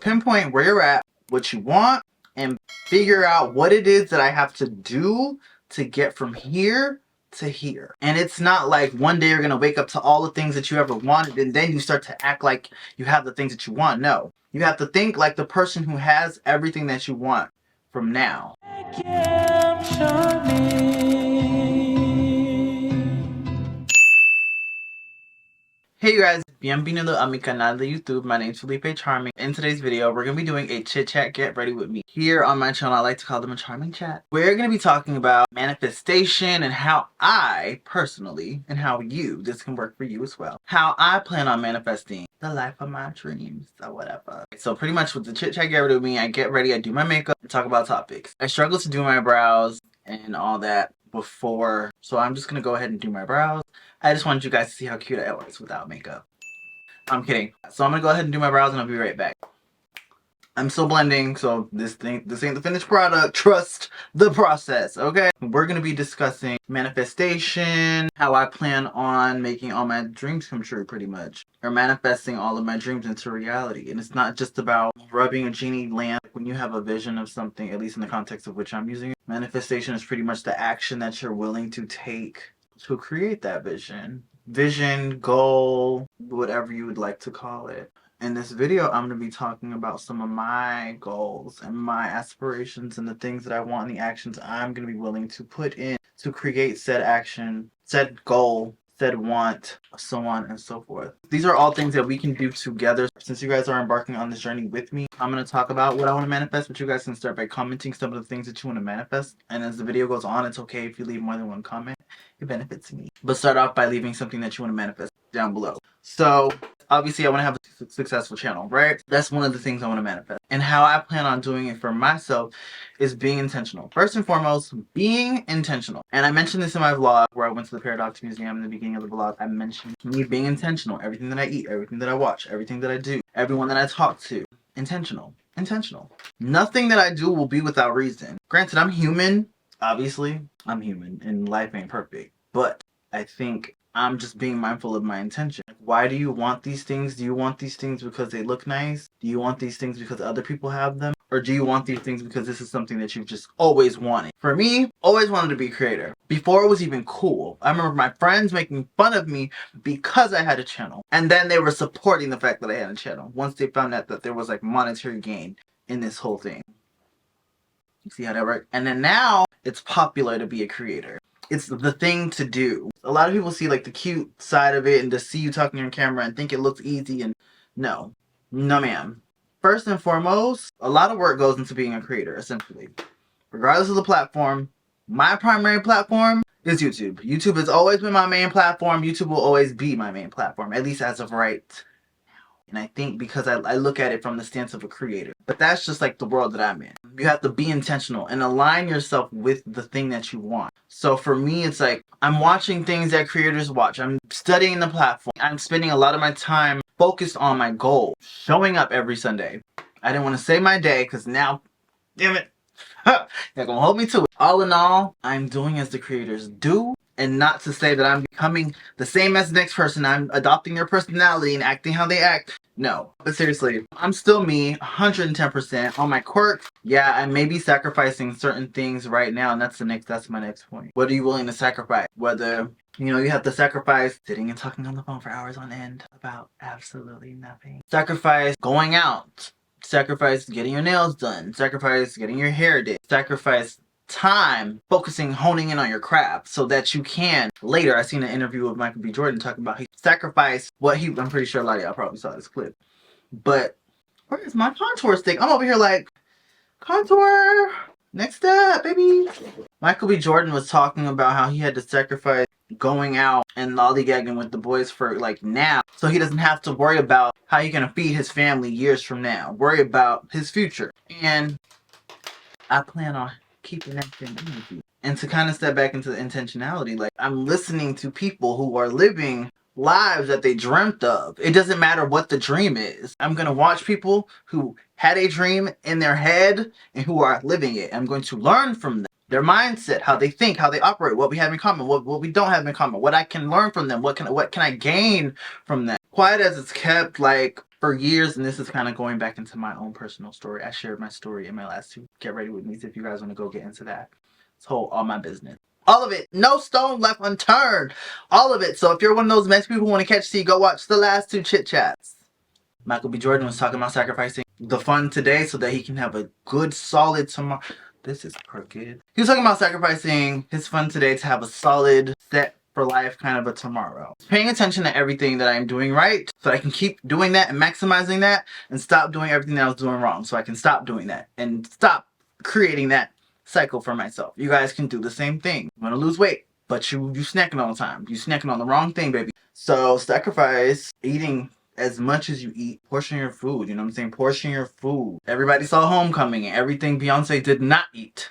pinpoint where you're at, what you want, and figure out what it is that I have to do to get from here to here. And it's not like one day you're gonna wake up to all the things that you ever wanted and then you start to act like you have the things that you want. No. You have to think like the person who has everything that you want from now. Hey guys, bienvenido a mi canal de YouTube. My name is Felipé Charming. In today's video, we're going to be doing a chit chat get ready with me. Here on my channel, I like to call them a charming chat. We're going to be talking about manifestation and how I personally, and how you, this can work for you as well, how I plan on manifesting the life of my dreams or whatever. So pretty much with the chit chat get ready with me, I get ready, I do my makeup, and talk about topics. I struggle to do my brows and all that before, so I'm just going to go ahead and do my brows. I just wanted you guys to see how cute I was without makeup. I'm kidding. So I'm gonna go ahead and do my brows and I'll be right back. I'm still blending, so this ain't the finished product. Trust the process, okay? We're gonna be discussing manifestation, how I plan on making all my dreams come true, pretty much. Or manifesting all of my dreams into reality. And it's not just about rubbing a genie lamp when you have a vision of something, at least in the context of which I'm using it. Manifestation is pretty much the action that you're willing to take to create that vision, goal, whatever you would like to call it. In this video, I'm going to be talking about some of my goals and my aspirations and the things that I want and the actions I'm going to be willing to put in to create said action, said goal, said want, so on and so forth. These are all things that we can do together. Since you guys are embarking on this journey with me, I'm going to talk about what I want to manifest, but you guys can start by commenting some of the things that you want to manifest. And as the video goes on, it's okay if you leave more than one comment. It benefits me. But start off by leaving something that you want to manifest down below. So obviously I want to have a successful channel, right? That's one of the things I want to manifest. And how I plan on doing it for myself is being intentional. First and foremost, being intentional. And I mentioned this in my vlog where I went to the Paradox Museum in the beginning of the vlog. I mentioned me being intentional. Everything that I eat, everything that I watch, everything that I do, everyone that I talk to. Intentional. Intentional. Nothing that I do will be without reason. Granted, I'm human. Obviously, I'm human and life ain't perfect. But I think I'm just being mindful of my intention. Why do you want these things? Do you want these things because they look nice? Do you want these things because other people have them? Or do you want these things because this is something that you've just always wanted? For me, always wanted to be a creator. Before it was even cool. I remember my friends making fun of me because I had a channel. And then they were supporting the fact that I had a channel. Once they found out that there was like monetary gain in this whole thing. You see how that works? And then now, it's popular to be a creator. It's the thing to do. A lot of people see like the cute side of it and just see you talking on camera and think it looks easy, and no. No ma'am. First and foremost, a lot of work goes into being a creator, essentially. Regardless of the platform, my primary platform is YouTube. YouTube has always been my main platform. YouTube will always be my main platform, at least as of right now. And I think because I look at it from the stance of a creator. But that's just like the world that I'm in. You have to be intentional and align yourself with the thing that you want. So for me, it's like I'm watching things that creators watch. I'm studying the platform. I'm spending a lot of my time focused on my goal. Showing up every Sunday. I didn't want to say my day because now, damn it, they're going to hold me to it. All in all, I'm doing as the creators do. And not to say that I'm becoming the same as the next person. I'm adopting their personality and acting how they act. No. But seriously, I'm still me, 110% on my quirks. Yeah, I may be sacrificing certain things right now, and that's my next point. What are you willing to sacrifice? Whether, you have to sacrifice sitting and talking on the phone for hours on end about absolutely nothing. Sacrifice going out. Sacrifice getting your nails done. Sacrifice getting your hair did. Sacrifice time focusing, honing in on your craft so that you can later. I seen an interview with Michael B. Jordan talking about he sacrificed what I'm pretty sure a lot of y'all probably saw this clip. But where is my contour stick? I'm over here like, contour, next step, baby. Michael B. Jordan was talking about how he had to sacrifice going out and lollygagging with the boys for like now, so he doesn't have to worry about how he's gonna feed his family years from now, worry about his future. And I plan on keeping that thing easy. And to kind of step back into the intentionality, like I'm listening to people who are living lives that they dreamt of. It doesn't matter what the dream is. I'm going to watch people who had a dream in their head and who are living it. I'm going to learn from them. their mindset, how they think, how they operate, what we have in common, what we don't have in common, what I can learn from them, what can I gain from them. Quiet as it's kept, like, for years, and this is kind of going back into my own personal story. I shared my story in my last 2 Get Ready With Me if you guys want to go get into that. It's all my business. All of it. No stone left unturned. All of it. So if you're one of those mess people who want to catch tea, go watch the last 2 Chit Chats. Michael B. Jordan was talking about sacrificing the fun today so that he can have a good, solid tomorrow. This is crooked. He was talking about sacrificing his fun today to have a solid, set for life kind of a tomorrow. Paying attention to everything that I'm doing right so I can keep doing that and maximizing that, and stop doing everything that I was doing wrong so I can stop doing that and stop creating that cycle for myself. You guys can do the same thing. You want to lose weight, but you snacking all the time. You snacking on the wrong thing, baby. So sacrifice eating as much as you eat. Portion your food, you know what I'm saying? Portion your food. Everybody saw Homecoming and everything Beyonce did not eat.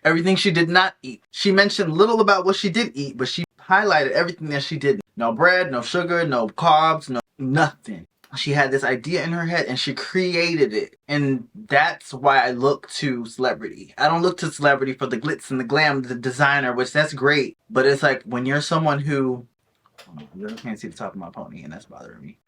Everything she did not eat. She mentioned little about what she did eat, but she highlighted everything that she didn't. No bread, no sugar, no carbs, no nothing. She had this idea in her head and she created it. And that's why I look to celebrity. I don't look to celebrity for the glitz and the glam, the designer, which that's great. But it's like when you're someone who... You can't see the top of my pony and that's bothering me.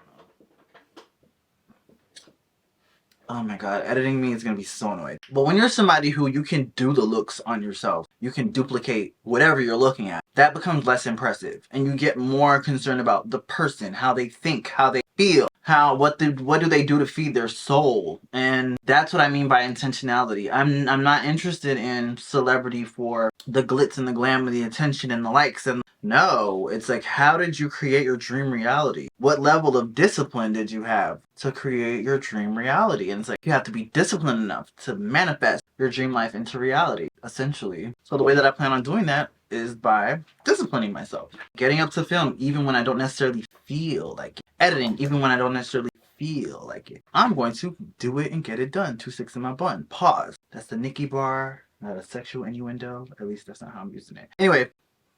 Oh my god, editing me is going to be so annoying. But when you're somebody who you can do the looks on yourself, you can duplicate whatever you're looking at, that becomes less impressive. And you get more concerned about the person, how they think, how they feel, what do they do to feed their soul. And that's what I mean by intentionality. I'm not interested in celebrity for the glitz and the glam and the attention and the likes and no, it's like, how did you create your dream reality? What level of discipline did you have to create your dream reality? And it's like, you have to be disciplined enough to manifest your dream life into reality, essentially. So the way that I plan on doing that is by disciplining myself. Getting up to film even when I don't necessarily feel like it. Editing even when I don't necessarily feel like it. I'm going to do it and get it done. 2 6 in my bun. Pause. That's the Nicki bar, not a sexual innuendo. At least that's not how I'm using it. Anyway,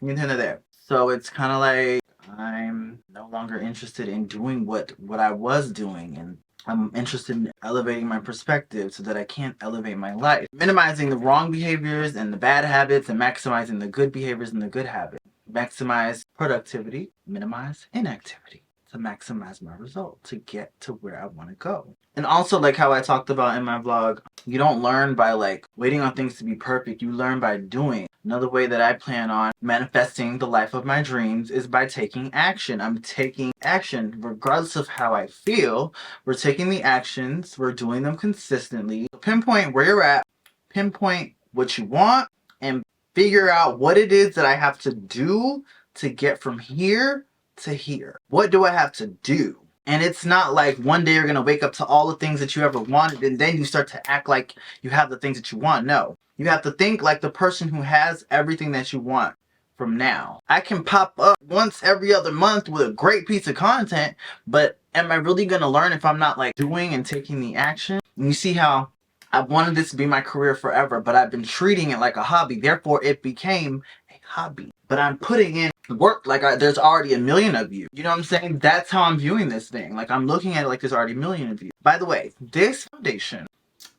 you can hear there. So it's kind of like I'm no longer interested in doing what I was doing, and I'm interested in elevating my perspective so that I can elevate my life. Minimizing the wrong behaviors and the bad habits and maximizing the good behaviors and the good habits. Maximize productivity, minimize inactivity to maximize my result, to get to where I want to go. And also, like how I talked about in my vlog, you don't learn by like waiting on things to be perfect. You learn by doing. Another way that I plan on manifesting the life of my dreams is by taking action. I'm taking action regardless of how I feel. We're taking the actions. We're doing them consistently. Pinpoint where you're at. Pinpoint what you want and figure out what it is that I have to do to get from here to here. What do I have to do? And it's not like one day you're going to wake up to all the things that you ever wanted and then you start to act like you have the things that you want. No. You have to think like the person who has everything that you want from now. I can pop up once every other month with a great piece of content, but am I really going to learn if I'm not like doing and taking the action? And you see how I wanted this to be my career forever, but I've been treating it like a hobby. Therefore, it became a hobby. But I'm putting in work like there's already a million of you. You know what I'm saying? That's how I'm viewing this thing. Like I'm looking at it like there's already a million of you. By the way, this foundation,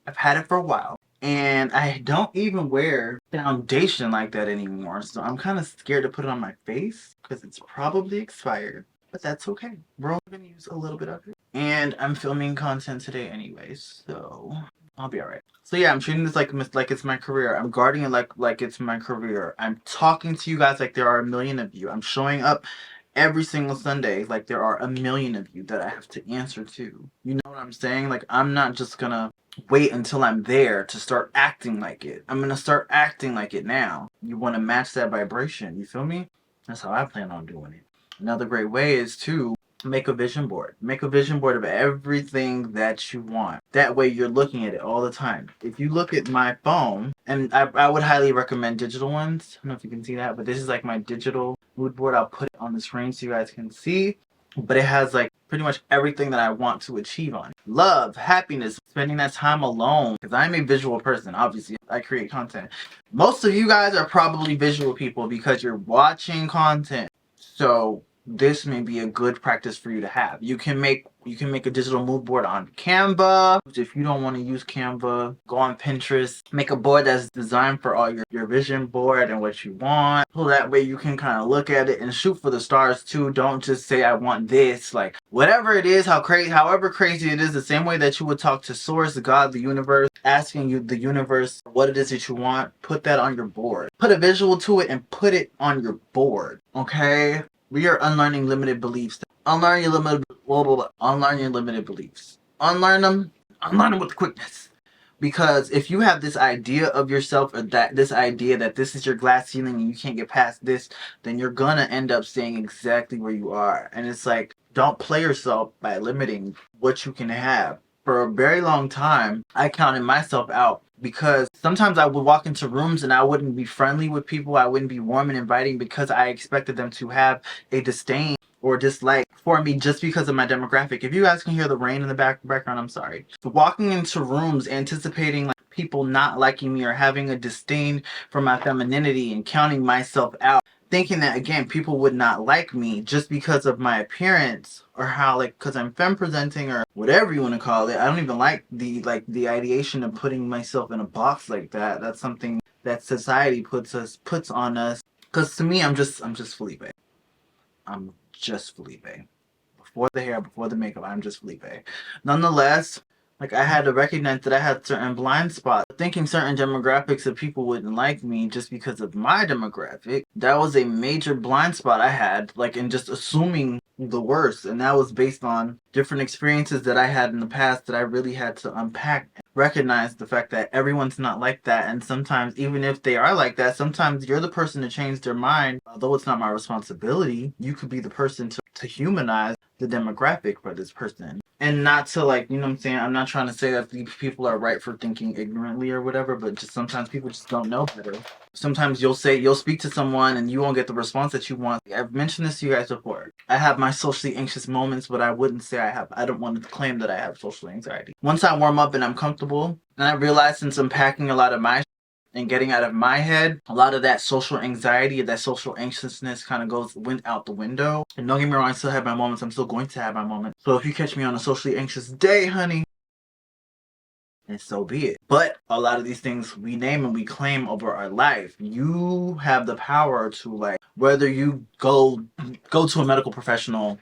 I've had it for a while. And I don't even wear foundation like that anymore. So I'm kind of scared to put it on my face because it's probably expired. But that's okay. We're only going to use a little bit of it. And I'm filming content today anyways. So I'll be alright. So yeah, I'm treating this like it's my career. I'm guarding it like it's my career. I'm talking to you guys like there are a million of you. I'm showing up every single Sunday like there are a million of you that I have to answer to. You know what I'm saying? Like I'm not just gonna wait until I'm there to start acting like it. I'm gonna start acting like it now. You want to match that vibration. You feel me? That's how I plan on doing it. Another great way is to make a vision board. Make a vision board of everything that you want. That way you're looking at it all the time. If you look at my phone, and I would highly recommend digital ones. I don't know if you can see that, but this is like my digital mood board. I'll put it on the screen so you guys can see. But it has like pretty much everything that I want to achieve on it. Love, happiness, spending that time alone. Because I'm a visual person, obviously. I create content. Most of you guys are probably visual people because you're watching content. So this may be a good practice for you to have. You can make a digital mood board on Canva. If you don't want to use Canva, go on Pinterest. Make a board that's designed for all your vision board and what you want. So that way you can kind of look at it and shoot for the stars too. Don't just say I want this. Like whatever it is, however crazy it is, the same way that you would talk to Source, God, the universe, asking you the universe what it is that you want, put that on your board. Put a visual to it and put it on your board. Okay? We are unlearning limited beliefs. Unlearn your limited unlearn your limited beliefs. Unlearn them with quickness. Because if you have this idea of yourself, or this idea that this is your glass ceiling and you can't get past this, then you're gonna end up staying exactly where you are. And it's like, don't play yourself by limiting what you can have. For a very long time, I counted myself out because sometimes I would walk into rooms and I wouldn't be friendly with people. I wouldn't be warm and inviting because I expected them to have a disdain or dislike for me just because of my demographic. If you guys can hear the rain in the background, I'm sorry. Walking into rooms anticipating like people not liking me or having a disdain for my femininity and counting myself out, thinking that again people would not like me just because of my appearance or how because I'm femme presenting or whatever you want to call it. I don't even like the ideation of putting myself in a box like that. That's something that society puts on us. Because to me, I'm just Felipé. I'm just Felipé. Before the hair, before the makeup, I'm just Felipé. Nonetheless, I had to recognize that I had certain blind spots. Thinking certain demographics of people wouldn't like me just because of my demographic, that was a major blind spot I had, in just assuming the worst. And that was based on different experiences that I had in the past that I really had to unpack. Recognize the fact that everyone's not like that, and sometimes even if they are like that, sometimes you're the person to change their mind. Although it's not my responsibility, you could be the person to humanize the demographic for this person. And not to you know what I'm saying, I'm not trying to say that these people are right for thinking ignorantly or whatever, but just sometimes people just don't know better. Sometimes you'll speak to someone and you won't get the response that you want. I've mentioned this to you guys before. I have my socially anxious moments, but I wouldn't say I don't want to claim that I have social anxiety. Once I warm up and I'm comfortable, and I realize since I'm packing a lot of my and getting out of my head, a lot of that social anxiety, that social anxiousness kind of went out the window. And don't get me wrong, I still have my moments. I'm still going to have my moments. So if you catch me on a socially anxious day, honey, and so be it. But a lot of these things we name and we claim over our life. You have the power to whether you go to a medical professional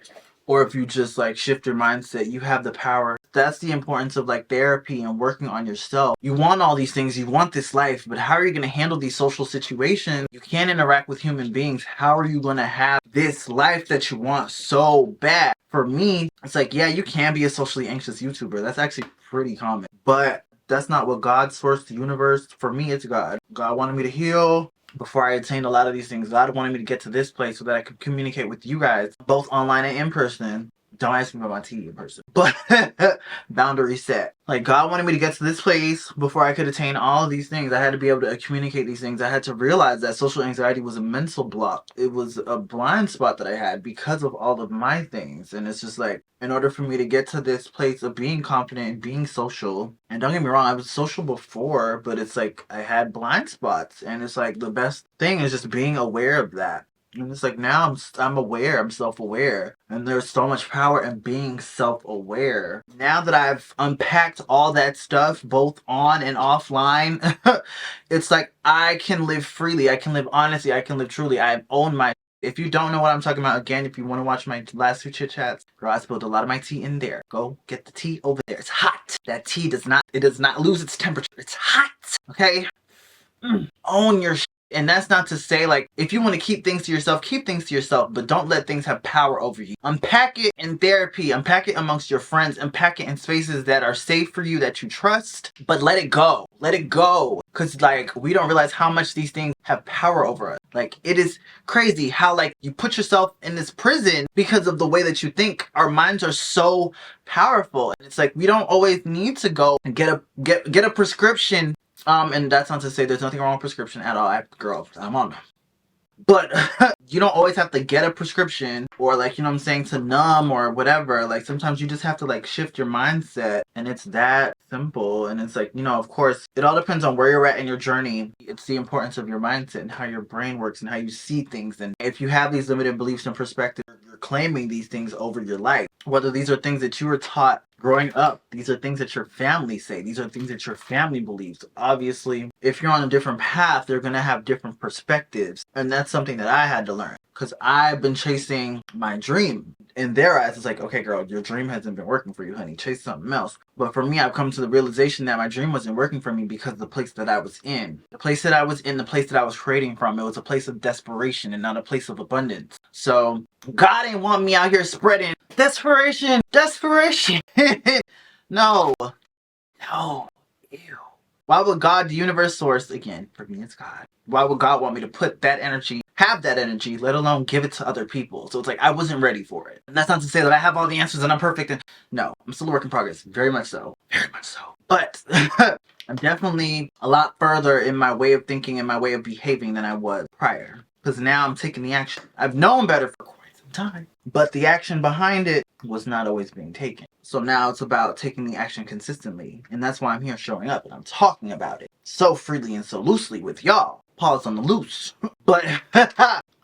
or if you just shift your mindset, you have the power. That's the importance of therapy and working on yourself. You want all these things, you want this life, but how are you going to handle these social situations? You can't interact with human beings. How are you going to have this life that you want so bad? For me, it's yeah, you can be a socially anxious YouTuber. That's actually pretty common. But that's not what God sourced the universe. For me, it's God. God wanted me to heal before I attained a lot of these things. God wanted me to get to this place so that I could communicate with you guys, both online and in person. Don't ask me about my tea in person. But boundary set. God wanted me to get to this place before I could attain all of these things. I had to be able to communicate these things. I had to realize that social anxiety was a mental block. It was a blind spot that I had because of all of my things. And it's just in order for me to get to this place of being confident and being social, and don't get me wrong, I was social before, but it's I had blind spots. And it's the best thing is just being aware of that. And it's now I'm aware, I'm self-aware. And there's so much power in being self-aware. Now that I've unpacked all that stuff, both on and offline, it's I can live freely, I can live honestly, I can live truly. I own my... If you don't know what I'm talking about, again, if you want to watch my last 2 chit chats, girl, I spilled a lot of my tea in there. Go get the tea over there. It's hot. That tea does not lose its temperature. It's hot. Okay? Own your shit. And that's not to say if you want to keep things to yourself, keep things to yourself, but don't let things have power over you. Unpack it in therapy, unpack it amongst your friends, unpack it in spaces that are safe for you, that you trust, but let it go. Let it go. Because we don't realize how much these things have power over us. It is crazy how you put yourself in this prison because of the way that you think. Our minds are so powerful. And it's we don't always need to go and get a prescription. And that's not to say there's nothing wrong with prescription at all. Girl, I'm on them. But you don't always have to get a prescription or you know what I'm saying, to numb or whatever. Sometimes you just have to shift your mindset, and it's that simple. And it's of course, it all depends on where you're at in your journey. It's the importance of your mindset and how your brain works and how you see things. And if you have these limited beliefs and perspectives, you're claiming these things over your life. Whether these are things that you were taught growing up, these are things that your family say, these are things that your family believes. Obviously, if you're on a different path, they're going to have different perspectives. And that's something that I had to learn. Because I've been chasing my dream. In their eyes, it's like, okay, girl, your dream hasn't been working for you, honey. Chase something else. But for me, I've come to the realization that my dream wasn't working for me because of the place that I was in. The place that I was in, the place that I was creating from, it was a place of desperation and not a place of abundance. So God ain't want me out here spreading desperation. No. Ew. Why would God, the universe source, again, for me it's God, why would God want me to put that energy, have that energy, let alone give it to other people? So it's like, I wasn't ready for it. And that's not to say that I have all the answers and I'm perfect. And no, I'm still a work in progress. Very much so. Very much so. But I'm definitely a lot further in my way of thinking and my way of behaving than I was prior. Because now I'm taking the action. I've known better for quite some time. But the action behind it was not always being taken. So now it's about taking the action consistently. And that's why I'm here showing up and I'm talking about it so freely and so loosely with y'all. Pause on the loose. But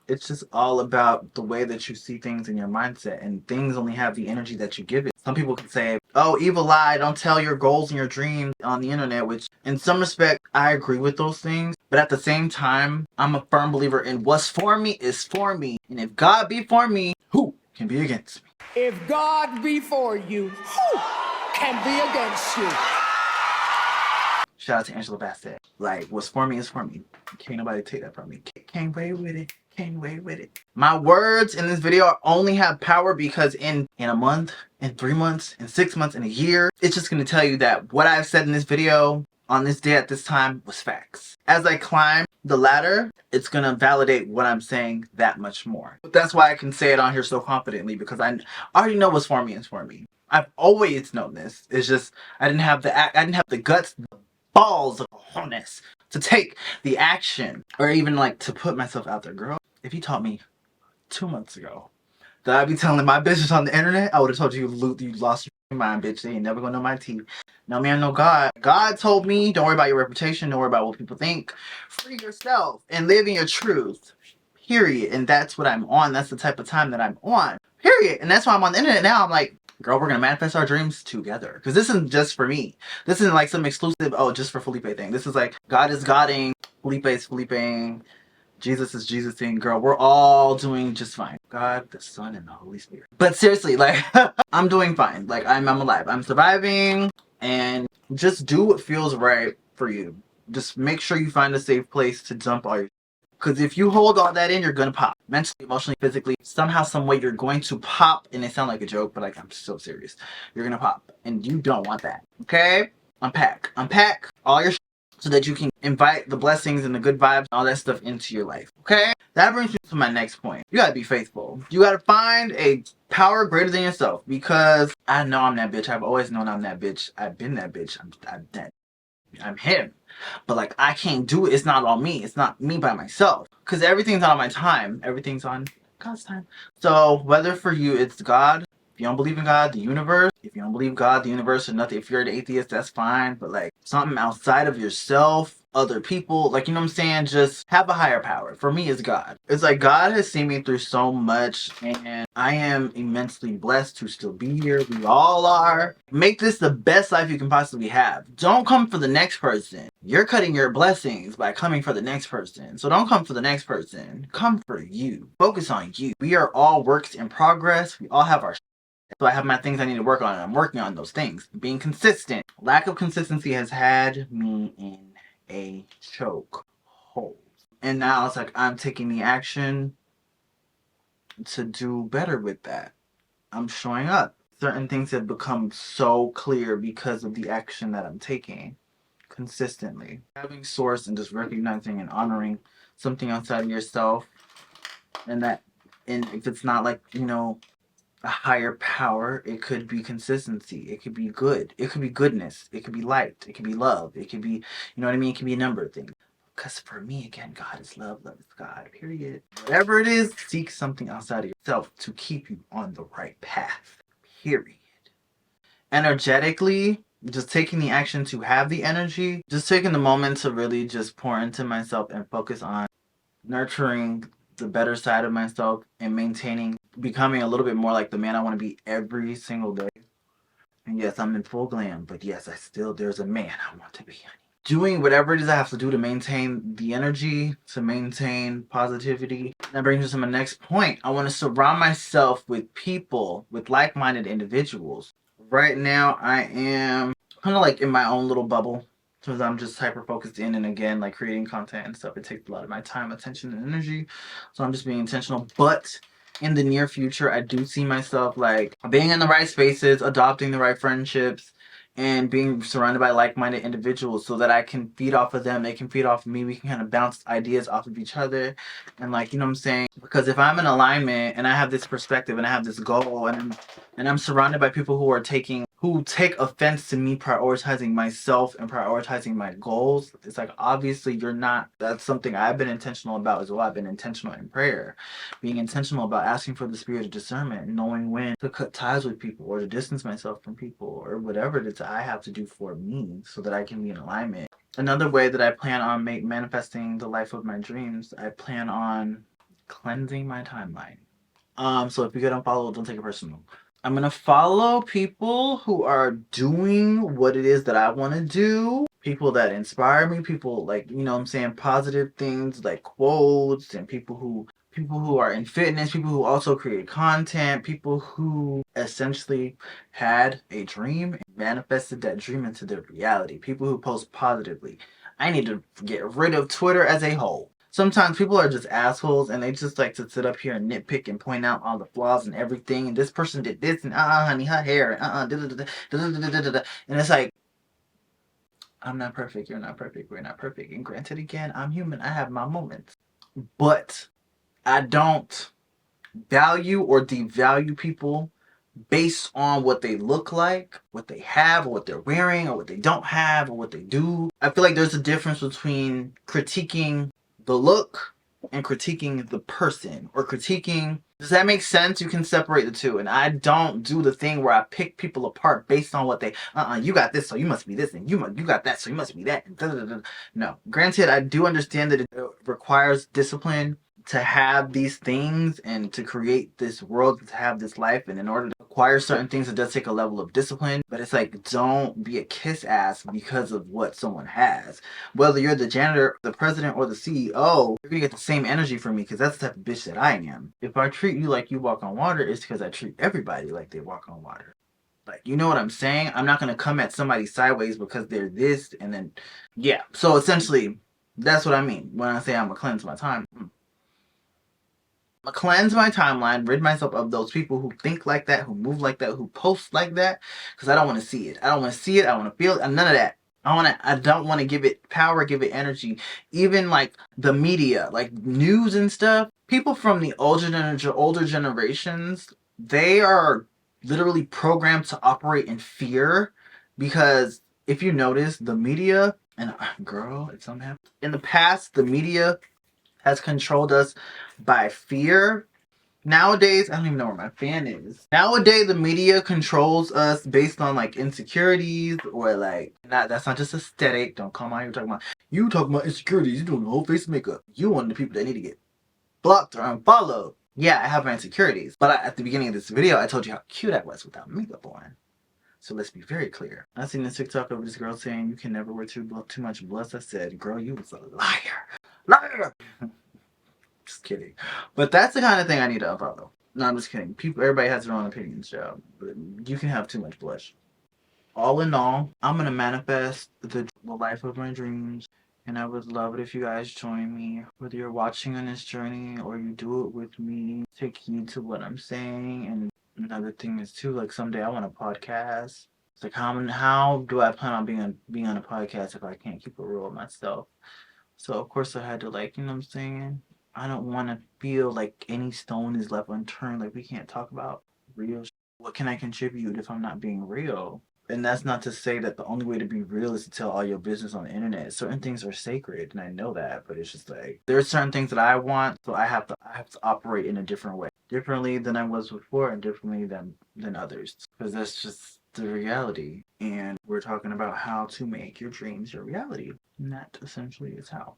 it's just all about the way that you see things in your mindset. And things only have the energy that you give it. Some people can say, oh, evil eye, don't tell your goals and your dreams on the internet. Which in some respect, I agree with those things. But at the same time, I'm a firm believer in what's for me is for me. And if God be for me, who can be against me? If God be for you, who can be against you? Shout out to Angela Bassett. Like, what's for me is for me. Can't nobody take that from me. Can't wait with it. Can't wait with it. My words in this video only have power because in a month, in 3 months, in 6 months, in a year, it's just going to tell you that what I've said in this video on this day at this time was facts. As I climb the ladder, it's going to validate what I'm saying that much more. But that's why I can say it on here so confidently, because I already know what's for me is for me. I've always known this. It's just I didn't have the guts, the balls of cojones to take the action or even like to put myself out there. Girl, if you taught me 2 months ago that I'd be telling my business on the internet, I would have told you you lost your mind, bitch. They ain't never gonna know my teeth. No man, no God. God told me, don't worry about your reputation, don't worry about what people think. Free yourself and live in your truth. Period. And that's what I'm on. That's the type of time that I'm on. Period. And that's why I'm on the internet now. I'm like, girl, we're gonna manifest our dreams together. Because this isn't just for me. This isn't like some exclusive, oh, just for Felipé thing. This is like, God is Godding, Felipé is Felipéing, Jesus is Jesusing. Girl, we're all doing just fine. God, the Son, and the Holy Spirit. But seriously, like, I'm doing fine. Like, I'm alive. I'm surviving. And just do what feels right for you. Just make sure you find a safe place to dump all your... Because if you hold all that in, you're going to pop. Mentally, emotionally, physically. Somehow, some way, you're going to pop. And it sounds like a joke, but like, I'm so serious. You're going to pop. And you don't want that. Okay? Unpack. Unpack all your so that you can invite the blessings and the good vibes and all that stuff into your life. Okay? That brings me to my next point. You gotta be faithful. You gotta find a power greater than yourself. Because I know I'm that bitch. I've always known I'm that bitch. I've been that bitch. I'm him. But like, I can't do it. It's not all me. It's not me by myself. Because everything's not on my time. Everything's on God's time. So whether for you it's God, if you don't believe in God, the universe. If you don't believe God, the universe, or nothing. If you're an atheist, that's fine. But like something outside of yourself, other people, like, you know what I'm saying? Just have a higher power. For me, it's God. It's like God has seen me through so much, and I am immensely blessed to still be here. We all are. Make this the best life you can possibly have. Don't come for the next person. You're cutting your blessings by coming for the next person. So don't come for the next person. Come for you. Focus on you. We are all works in progress. We all have our... So I have my things I need to work on, and I'm working on those things. Being consistent. Lack of consistency has had me in a choke hold. And now it's like I'm taking the action to do better with that. I'm showing up. Certain things have become so clear because of the action that I'm taking consistently. Having source and just recognizing and honoring something outside of yourself, and if it's not like, you know, a higher power, it could be consistency, it could be good, it could be goodness, it could be light, it could be love, it could be, you know what I mean, it could be a number of things. Because for me, again, God is love, love is God, period. Whatever it is, seek something outside of yourself to keep you on the right path, period. Energetically, just taking the action to have the energy, just taking the moment to really just pour into myself and focus on nurturing the better side of myself and becoming a little bit more like the man I want to be every single day. And yes, I'm in full glam, but yes, there's a man I want to be. Doing whatever it is I have to do to maintain the energy, to maintain positivity. That brings us to my next point. I want to surround myself with people, with like-minded individuals. Right now, I am kind of like in my own little bubble because I'm just hyper focused in, and again, like creating content and stuff. It takes a lot of my time, attention, and energy. So I'm just being intentional. But in the near future, I do see myself like being in the right spaces, adopting the right friendships, and being surrounded by like-minded individuals so that I can feed off of them, they can feed off of me, we can kind of bounce ideas off of each other. And like, you know what I'm saying? Because if I'm in alignment and I have this perspective and I have this goal and I'm surrounded by people who take offense to me prioritizing myself and prioritizing my goals, it's like, obviously you're not. That's something I've been intentional about as well. I've been intentional in prayer, being intentional about asking for the spirit of discernment, knowing when to cut ties with people or to distance myself from people or whatever it is I have to do for me so that I can be in alignment. Another way that I plan on manifesting the life of my dreams, I plan on cleansing my timeline. So if you get unfollowed, don't take it personal. I'm gonna follow people who are doing what it is that I want to do. People that inspire me, people like, you know what I'm saying, positive things like quotes, and people who are in fitness, people who also create content, people who essentially had a dream and manifested that dream into their reality, people who post positively. I need to get rid of Twitter as a whole. Sometimes people are just assholes and they just like to sit up here and nitpick and point out all the flaws and everything. And this person did this and honey, her hair and and it's like, I'm not perfect, you're not perfect, we're not perfect. And granted, again, I'm human, I have my moments. But I don't value or devalue people based on what they look like, what they have, or what they're wearing, or what they don't have, or what they do. I feel like there's a difference between critiquing the look and critiquing the person, or critiquing. Does that make sense? You can separate the two. And I don't do the thing where I pick people apart based on what they, you got this, so you must be this, and you got that, so you must be that. No. Granted, I do understand that it requires discipline to have these things and to create this world, to have this life, and in order to acquire certain things, it does take a level of discipline. But it's like, don't be a kiss ass because of what someone has. Whether you're the janitor, the president, or the CEO, you're gonna get the same energy from me because that's the type of bitch that I am. If I treat you like you walk on water, it's because I treat everybody like they walk on water. Like, you know what I'm saying? I'm not gonna come at somebody sideways because they're this and then, yeah. So essentially, that's what I mean when I say I'm gonna cleanse my time. Cleanse my timeline, rid myself of those people who think like that, who move like that, who post like that, because I don't want to see it. I don't want to see it. I want to feel it. None of that. I don't want to give it power, give it energy. Even like the media, like news and stuff. People from the older generations, they are literally programmed to operate in fear, because if you notice, the media and girl, it's something happened. In the past, the media has controlled us by fear. Nowadays, I don't even know where my fan is. Nowadays, the media controls us based on like insecurities, or like, that's not just aesthetic. Don't come out here talking about insecurities. You doing the whole face makeup. You one of the people that need to get blocked or unfollowed. Yeah, I have my insecurities, but at the beginning of this video, I told you how cute I was without makeup on. So let's be very clear. I seen this TikTok of this girl saying you can never wear too much blush. I said, girl, you was a liar. Liar! Just kidding. But that's the kind of thing I need to unfollow. No, I'm just kidding. Everybody has their own opinions, Joe. But you can have too much blush. All in all, I'm gonna manifest the life of my dreams, and I would love it if you guys join me. Whether you're watching on this journey or you do it with me, take heed to what I'm saying. And another thing is too, like someday I want a podcast. It's like, how do I plan on being on a podcast if I can't keep it real with myself? So of course I had to, like, you know what I'm saying? I don't want to feel like any stone is left unturned. Like, we can't talk about real what can I contribute if I'm not being real? And that's not to say that the only way to be real is to tell all your business on the internet. Certain things are sacred, and I know that, but it's just like, there are certain things that I want, so I have to operate in a different way. Differently than I was before, and differently than others. Because that's just the reality. And we're talking about how to make your dreams your reality. And that essentially is how.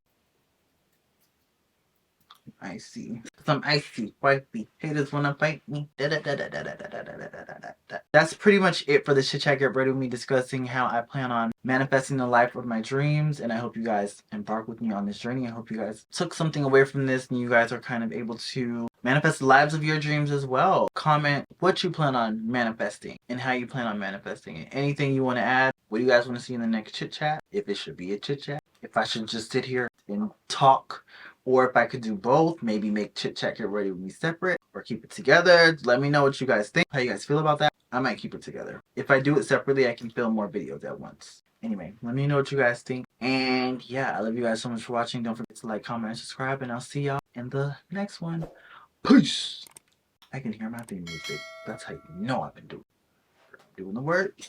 Icy. Cause I'm icy, wifey. Haters wanna fight me. That's pretty much it for the chit chat get ready with me, discussing how I plan on manifesting the life of my dreams. And I hope you guys embark with me on this journey. I hope you guys took something away from this and you guys are kind of able to manifest the lives of your dreams as well. Comment what you plan on manifesting and how you plan on manifesting it. Anything you want to add. What do you guys want to see in the next chit chat? If it should be a chit chat. If I should just sit here and talk, or if I could do both, maybe make chit chat get ready with me separate or keep it together. Let me know what you guys think, how you guys feel about that. I might keep it together. If I do it separately, I can film more videos at once. Anyway, let me know what you guys think. And yeah, I love you guys so much for watching. Don't forget to like, comment, and subscribe, and I'll see y'all in the next one. Peace! I can hear my theme music. That's how you know I've been doing the work.